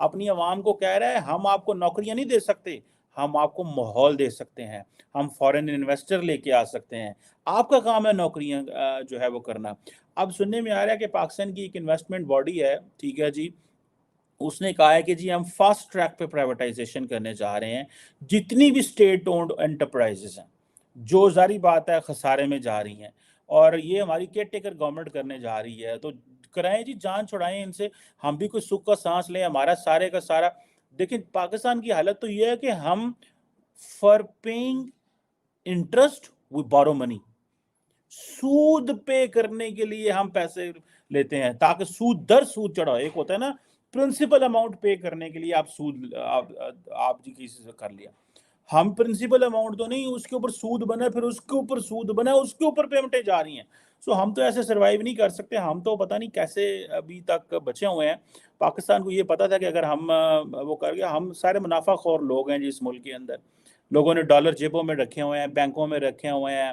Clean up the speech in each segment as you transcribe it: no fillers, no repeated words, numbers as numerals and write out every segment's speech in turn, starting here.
اپنی عوام کو کہہ رہا ہے ہم آپ کو نوکریاں نہیں دے سکتے، ہم آپ کو ماحول دے سکتے ہیں، ہم فورن انویسٹر لے کے آ سکتے ہیں، آپ کا کام ہے نوکریاں جو ہے وہ کرنا۔ اب سننے میں آ رہا ہے کہ پاکستان کی ایک انویسٹمنٹ باڈی ہے، ٹھیک ہے جی، اس نے کہا ہے کہ جی ہم فاسٹ ٹریک پہ پرائیویٹائزیشن کرنے جا رہے ہیں، جتنی بھی اسٹیٹ اونڈ انٹرپرائزز ہیں جو ظاہری بات ہے خسارے میں جا رہی ہیں، اور یہ ہماری کیئر ٹیکر گورنمنٹ کرنے جا رہی ہے، تو کرائیں جی، جان چھڑائیں ان سے، ہم بھی کوئی سکھ کا سانس لیں، ہمارا سارے کا سارا۔ دیکھیں پاکستان کی حالت تو یہ ہے کہ ہم for paying interest we borrow money, سود پے کرنے کے لیے ہم پیسے لیتے ہیں تاکہ سود در سود چڑھا، ایک ہوتا ہے نا پرنسپل اماؤنٹ پے کرنے کے لیے آپ سود آپ جی کسی سے کر لیا، ہم پرنسپل اماؤنٹ تو نہیں، اس کے اوپر سود بنا، پھر اس کے اوپر سود بنا، اس کے اوپر پیمنٹیں جا رہی ہیں۔ سو ہم تو ایسے سروائیو نہیں کر سکتے، ہم تو پتہ نہیں کیسے ابھی تک بچے ہوئے ہیں۔ پاکستان کو یہ پتا تھا کہ اگر ہم وہ کر گیا، ہم سارے منافع خور لوگ ہیں جس ملک کے اندر، لوگوں نے ڈالر جیبوں میں رکھے ہوئے ہیں، بینکوں میں رکھے ہوئے ہیں،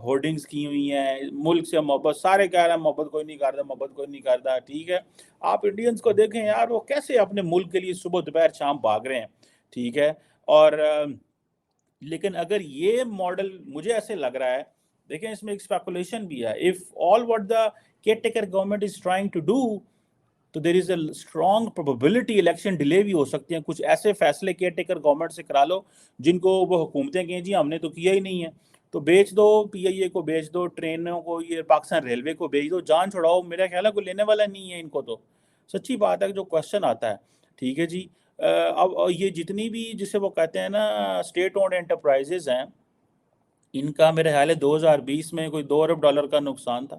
ہولڈنگز کی ہوئی ہیں، ملک سے محبت، سارے کہہ رہے ہیں محبت کوئی نہیں کرتا، محبت کوئی نہیں کرتا، ٹھیک ہے۔ آپ انڈینز کو دیکھیں یار، وہ کیسے اپنے ملک کے لیے صبح دوپہر شام بھاگ رہے ہیں، ٹھیک ہے۔ اور لیکن اگر یہ ماڈل مجھے ایسے لگ رہا ہے، دیکھیں اس میں ایک اسپیکولیشن بھی ہے، if all what the caretaker government is trying to do تو there is a strong probability election delay بھی ہو سکتے ہیں، کچھ ایسے فیصلے کیئر ٹیکر گورنمنٹ سے کرا لو جن کو وہ حکومتیں کہیں جی ہم نے تو کیا ہی نہیں ہے، تو بیچ دو، پی آئی اے کو بیچ دو، ٹرینوں کو، یہ پاکستان ریلوے کو بیچ دو، جان چھڑاؤ، میرا خیال ہے کوئی لینے والا نہیں ہے ان کو، تو سچی بات ہے جو کوشچن آتا ہے، ٹھیک ہے جی۔ اب یہ جتنی بھی جسے وہ کہتے ہیں نا اسٹیٹ اونڈ انٹرپرائزز ہیں، ان کا میرے خیال ہے 2020 میں کوئی $2 ارب کا نقصان تھا،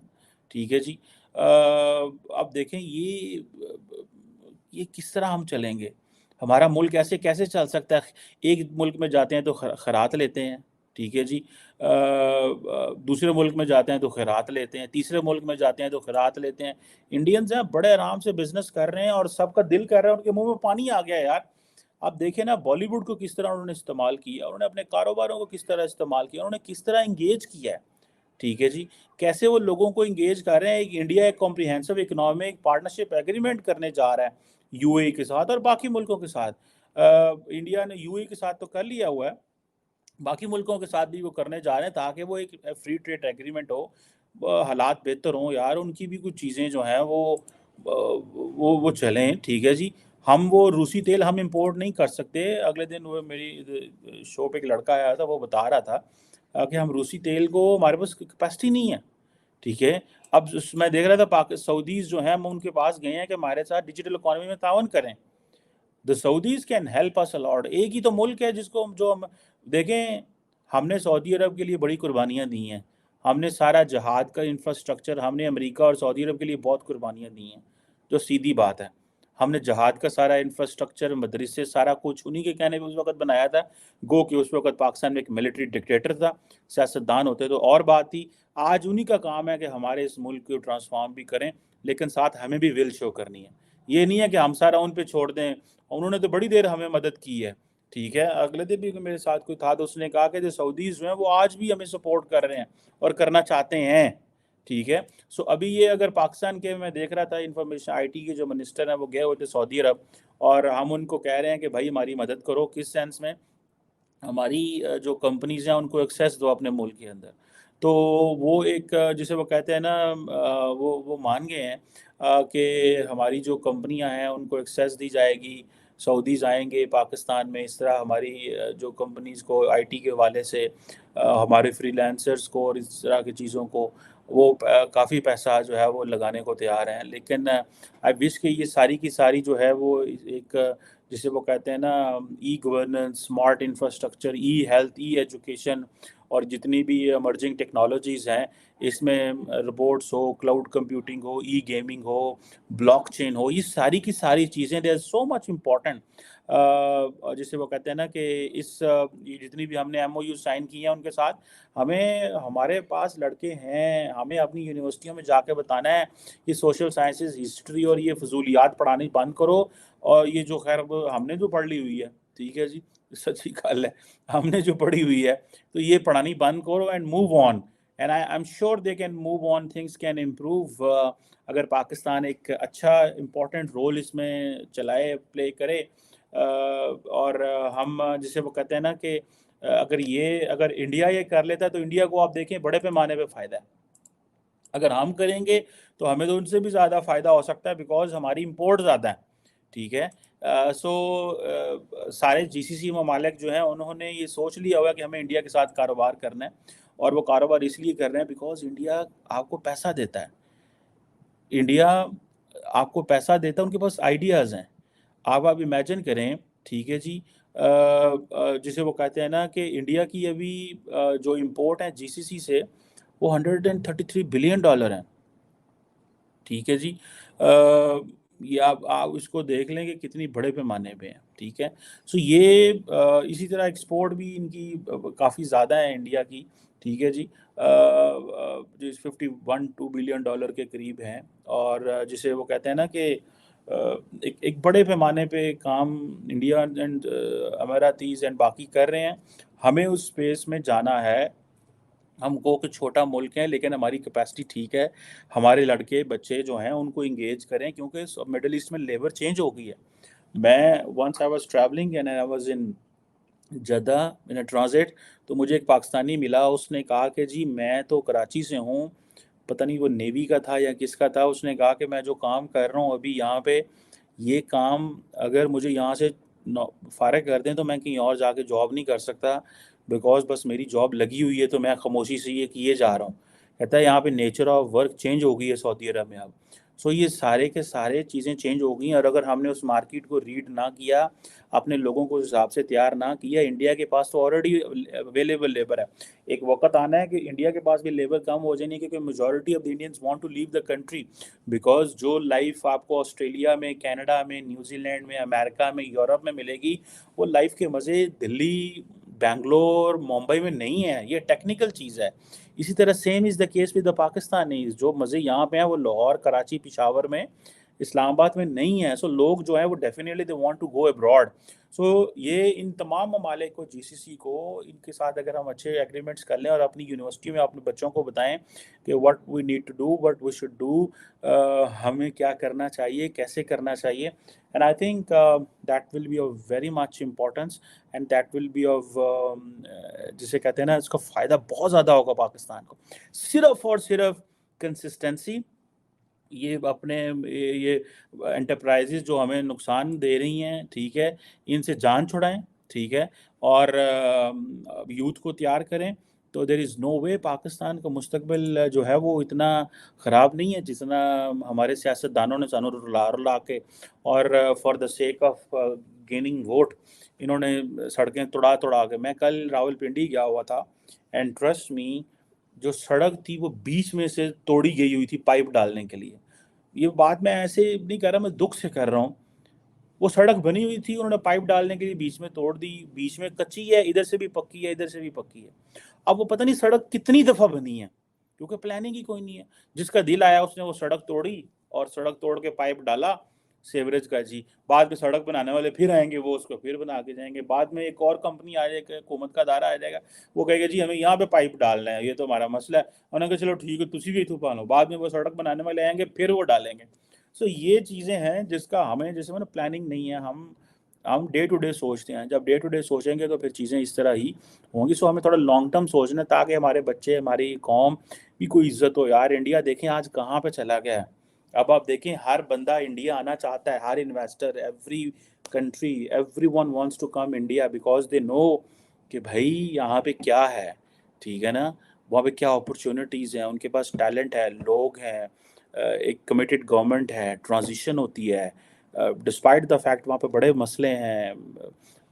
ٹھیک ہے جی۔ اب دیکھیں یہ کس طرح ہم چلیں گے، ہمارا ملک ایسے کیسے چل سکتا ہے؟ ایک ملک میں جاتے ہیں تو خیرات لیتے ہیں، ٹھیک ہے جی، دوسرے ملک میں جاتے ہیں تو خیرات لیتے ہیں، تیسرے ملک میں جاتے ہیں تو خیرات لیتے ہیں۔ انڈینز ہیں بڑے آرام سے بزنس کر رہے ہیں اور سب کا دل کر رہا ہے، ان کے منہ میں پانی آ گیا ہے یار۔ آپ دیکھیں نا بالی ووڈ کو کس طرح انہوں نے استعمال کیا، انہوں نے اپنے کاروباروں کو کس طرح استعمال کیا، انہوں نے کس طرح انگیج کیا ہے، ٹھیک ہے جی، کیسے وہ لوگوں کو انگیج کر رہے ہیں۔ ایک انڈیا ایک کمپریہنسو اکنامک پارٹنرشپ ایگریمنٹ کرنے جا رہا ہے یو اے کے ساتھ اور باقی ملکوں کے ساتھ۔ انڈیا نے یو اے کے ساتھ تو کر لیا ہوا ہے، باقی ملکوں کے ساتھ بھی وہ کرنے جا رہے ہیں تاکہ وہ ایک فری ٹریڈ ایگریمنٹ ہو، حالات بہتر ہوں یار، ان کی بھی کچھ چیزیں جو ہیں وہ چلیں، ٹھیک ہے جی۔ ہم وہ روسی تیل ہم امپورٹ نہیں کر سکتے۔ اگلے دن وہ میری شو پہ ایک لڑکا آیا تھا، وہ بتا رہا تھا کہ ہم روسی تیل کو، ہمارے پاس کیپیسٹی نہیں ہے، ٹھیک ہے۔ اب میں دیکھ رہا تھا سعودیز جو ہیں ہم ان کے پاس گئے ہیں کہ ہمارے ساتھ ڈیجیٹل اکانومی میں تعاون کریں۔ The Saudis can help us a lot۔ ایک ہی تو ملک ہے جس کو جو ہم دیکھیں، ہم نے سعودی عرب کے لیے بڑی قربانیاں دی ہیں، ہم نے سارا جہاد کا انفراسٹرکچر، ہم نے امریکہ اور سعودی عرب کے لیے بہت قربانیاں دی ہیں، جو سیدھی بات ہے۔ ہم نے جہاد کا سارا انفراسٹرکچر، مدرسے، سارا کچھ انہی کے کہنے پہ اس وقت بنایا تھا، گو کہ اس وقت پاکستان میں ایک ملٹری ڈکٹیٹر تھا، سیاستدان ہوتے تو اور بات تھی۔ آج انہی کا کام ہے کہ ہمارے اس ملک کو ٹرانسفارم بھی کریں، لیکن ساتھ ہمیں بھی ول شو کرنی ہے۔ یہ نہیں ہے کہ ہم سارا ان پہ چھوڑ دیں، انہوں نے تو بڑی دیر ہمیں مدد کی ہے، ٹھیک ہے۔ اگلے دن بھی میرے ساتھ کوئی تھا تو اس نے کہا کہ جو سعودیز جو ہیں وہ آج بھی ہمیں سپورٹ کر رہے ہیں اور کرنا چاہتے ہیں، ٹھیک ہے۔ سو ابھی یہ اگر پاکستان کے، میں دیکھ رہا تھا انفارمیشن آئی ٹی کے جو منسٹر ہیں وہ گئے ہوئے تھے سعودی عرب، اور ہم ان کو کہہ رہے ہیں کہ بھائی ہماری مدد کرو، کس سینس میں، ہماری جو کمپنیز ہیں ان کو ایکسیس دو اپنے ملک کے اندر۔ تو وہ ایک جسے وہ کہتے ہیں نا وہ مان گئے ہیں کہ ہماری جو کمپنیاں ہیں ان کو ایکسیس دی جائے گی، سعودیز آئیں گے پاکستان میں، اس طرح ہماری جو کمپنیز کو آئی ٹی کے حوالے سے، ہمارے فری لانسرز کو اور اس طرح کی چیزوں کو، وہ کافی پیسہ جو ہے وہ لگانے کو تیار ہیں۔ لیکن آئی وش کہ یہ ساری کی ساری جو ہے وہ ایک جسے وہ کہتے ہیں نا ای گورننس، اسمارٹ انفراسٹرکچر، ای ہیلتھ، ای ایجوکیشن، اور جتنی بھی ایمرجنگ ٹیکنالوجیز ہیں اس میں روبوٹس ہو، کلاؤڈ کمپیوٹنگ ہو، ای گیمنگ ہو، بلاک چین ہو، یہ ساری کی ساری چیزیں they are so much important. جسے وہ کہتے ہیں نا کہ یہ جتنی بھی ہم نے ایم او یو سائن کی ہیں ان کے ساتھ، ہمارے پاس لڑکے ہیں، ہمیں اپنی یونیورسٹیوں میں جا کے بتانا ہے کہ سوشل سائنسز، ہسٹری اور یہ فضولیات پڑھانی بند کرو، اور یہ جو خیر ہم نے جو پڑھ لی ہوئی ہے، ٹھیک ہے جی، سچی گل ہے، ہم نے جو پڑھی ہوئی ہے تو یہ پڑھانی بند کرو and move on, and I am sure they can move on, things can improve اگر پاکستان ایک اچھا امپورٹنٹ رول اس میں چلائے, پلے کرے. اور ہم جسے وہ کہتے ہیں نا کہ اگر انڈیا یہ کر لیتا ہے تو انڈیا کو آپ دیکھیں بڑے پیمانے پہ فائدہ ہے. اگر ہم کریں گے تو ہمیں تو ان سے بھی زیادہ فائدہ ہو سکتا ہے, بیکاز ہماری امپورٹ زیادہ ہیں. ٹھیک ہے, سو سارے جی سی سی ممالک جو ہیں انہوں نے یہ سوچ لیا ہوا کہ ہمیں انڈیا کے ساتھ کاروبار کرنا ہے, اور وہ کاروبار اس لیے کر رہے ہیں بیکاز انڈیا آپ کو پیسہ دیتا ہے. انڈیا آپ کو پیسہ دیتا ہے, ان کے پاس آئیڈیاز ہیں. آپ امیجن کریں, ٹھیک ہے جی, جسے وہ کہتے ہیں نا کہ انڈیا کی ابھی جو امپورٹ ہیں جی سی سی سے وہ $133 بلین ہیں. ٹھیک ہے جی, یہ آپ اس کو دیکھ لیں کہ کتنی بڑے پیمانے پہ ہیں. ٹھیک ہے, سو یہ اسی طرح ایکسپورٹ بھی ان کی کافی زیادہ ہے انڈیا کی. ٹھیک ہے جی, جو $51-2 بلین کے قریب ہیں, اور جسے وہ کہتے ہیں نا کہ ایک بڑے پیمانے پہ کام انڈیا اینڈ اماراتیز اینڈ باقی کر رہے ہیں. ہمیں اس اسپیس میں جانا ہے. ہم کو کہ چھوٹا ملک ہے لیکن ہماری کیپیسٹی ٹھیک ہے. ہمارے لڑکے بچے جو ہیں ان کو انگیج کریں, کیونکہ مڈل ایسٹ میں لیبر چینج ہو گئی ہے. میں once I was travelling and I was in Jeddah in transit, تو مجھے ایک پاکستانی ملا. اس نے کہا کہ جی میں تو کراچی سے ہوں, پتہ نہیں وہ نیوی کا تھا یا کس کا تھا. اس نے کہا کہ میں جو کام کر رہا ہوں ابھی یہاں پہ, یہ کام اگر مجھے یہاں سے فارغ کر دیں تو میں کہیں اور جا کے جاب نہیں کر سکتا, بیکاز بس میری جاب لگی ہوئی ہے تو میں خاموشی سے یہ کیے جا رہا ہوں. کہتا ہے یہاں پہ نیچر آف ورک چینج ہو گئی ہے سعودی عرب میں اب. سو یہ سارے کے سارے چیزیں چینج ہو گئی ہیں, اور اگر ہم نے اس مارکیٹ کو ریڈ نہ کیا, اپنے لوگوں کو اس حساب سے تیار نہ کیا, انڈیا کے پاس تو آلریڈی اویلیبل لیبر ہے. ایک وقت آنا ہے کہ انڈیا کے پاس بھی لیبر کم ہو جائے, کیونکہ majority of the Indians want to leave the country, because جو لائف آپ کو آسٹریلیا میں, کینیڈا میں, نیوزی لینڈ میں, امریکہ میں, یورپ میں ملے گی, وہ لائف کے مزے دلی, بنگلور, ممبئی میں نہیں ہے. یہ ٹیکنیکل چیز ہے. اسی طرح same is the case with the Pakistani, جو مزے یہاں پہ ہیں وہ لاہور, کراچی, پشاور میں, اسلام آباد میں نہیں ہے. سو لوگ جو ہیں وہ definitely they want to go abroad. So یہ ان تمام ممالک کو, جی سی سی کو, ان کے ساتھ اگر ہم اچھے ایگریمنٹس کر لیں اور اپنی یونیورسٹی میں اپنے بچوں کو بتائیں کہ what we need to do, what we should do, ہمیں کیا کرنا چاہیے, کیسے کرنا چاہیے, and I think that will be of very much importance, and that will be of جسے کہتے ہیں نا, اس کا فائدہ بہت زیادہ ہوگا پاکستان کو. صرف اور صرف کنسسٹنسی, یہ اپنے یہ انٹرپرائزز جو ہمیں نقصان دے رہی ہیں, ٹھیک ہے, ان سے جان چھڑائیں. ٹھیک ہے, اور یوتھ کو تیار کریں, تو دیر از نو وے پاکستان کا مستقبل جو ہے وہ اتنا خراب نہیں ہے جتنا ہمارے سیاست دانوں نے سانوں رلا کے, اور for the sake of gaining vote انہوں نے سڑکیں توڑا کے. میں کل راول پنڈی گیا ہوا تھا, اینڈ ٹرسٹ می, جو سڑک تھی وہ بیچ میں سے توڑی گئی ہوئی تھی پائپ ڈالنے کے لیے. یہ بات میں ایسے نہیں کر رہا, میں دکھ سے کر رہا ہوں. وہ سڑک بنی ہوئی تھی, انہوں نے پائپ ڈالنے کے لیے بیچ میں توڑ دی. بیچ میں کچی ہے, ادھر سے بھی پکی ہے, ادھر سے بھی پکی ہے. اب وہ پتہ نہیں سڑک کتنی دفعہ بنی ہے, کیونکہ پلاننگ ہی کوئی نہیں ہے. جس کا دل آیا اس نے وہ سڑک توڑی, اور سڑک توڑ کے پائپ ڈالا سیوریج کا. جی بعد میں سڑک بنانے والے پھر آئیں گے, وہ اس کو پھر بنا کے جائیں گے. بعد میں ایک اور کمپنی آ جائے گی, حکومت کا ادارہ آ جائے گا, وہ کہے گا جی ہمیں یہاں پہ پائپ ڈالنا ہے, یہ تو ہمارا مسئلہ ہے. انہوں نے کہا چلو ٹھیک ہے, تسی بھی اتوں پالو. بعد میں وہ سڑک بنانے والے آئیں گے, پھر وہ ڈالیں گے. سو یہ چیزیں ہیں جس کا ہمیں جیسے نا پلاننگ نہیں ہے. ہم ڈے ٹو ڈے سوچتے ہیں. جب ڈے ٹو ڈے سوچیں گے تو پھر چیزیں اس طرح ہی ہوں گی. سو ہمیں تھوڑا لانگ ٹرم سوچنا ہے, تاکہ ہمارے بچے, ہماری قوم کی کوئی عزت ہو. یار انڈیا دیکھیں آج کہاں پہ چلا گیا ہے. اب آپ دیکھیں ہر بندہ انڈیا آنا چاہتا ہے, ہر investor, every country, everyone wants to come India, because they know کہ بھائی یہاں پہ کیا ہے. ٹھیک ہے نا, وہاں پہ کیا اپرچونیٹیز ہیں, ان کے پاس ٹیلنٹ ہے, لوگ ہیں, ایک کمیٹڈ گورنمنٹ ہے, ٹرانزیشن ہوتی ہے. ڈسپائٹ دا فیکٹ وہاں پہ بڑے مسئلے ہیں,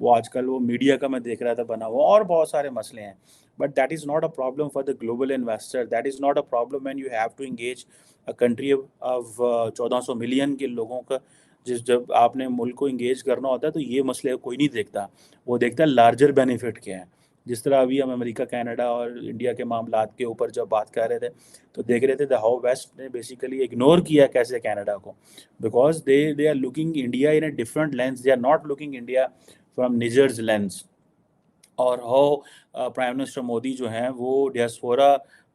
وہ آج کل وہ میڈیا کا میں دیکھ رہا تھا بنا ہوا, اور بہت سارے مسئلے ہیں. But that is not a problem for the global investor. That is not a problem when you have to engage a country of 1400 million کے لوگوں کا. جب آپ نے ملک کو انگیج کرنا ہوتا ہے تو یہ مسئلے کوئی نہیں دیکھتا, وہ دیکھتا ہے لارجر بینیفٹ کیا ہے. جس طرح ابھی ہم امریکہ, کینیڈا اور انڈیا کے معاملات کے اوپر جب بات کر رہے تھے تو دیکھ رہے تھے ہاؤ ویسٹ نے بیسیکلی اگنور کیا کیسے کینیڈا کو, because they are looking India in a different lens. They are not looking India from Nijjar's lens. اور ہاؤ پرائم منسٹر مودی جو ہیں وہ ڈیاسپورا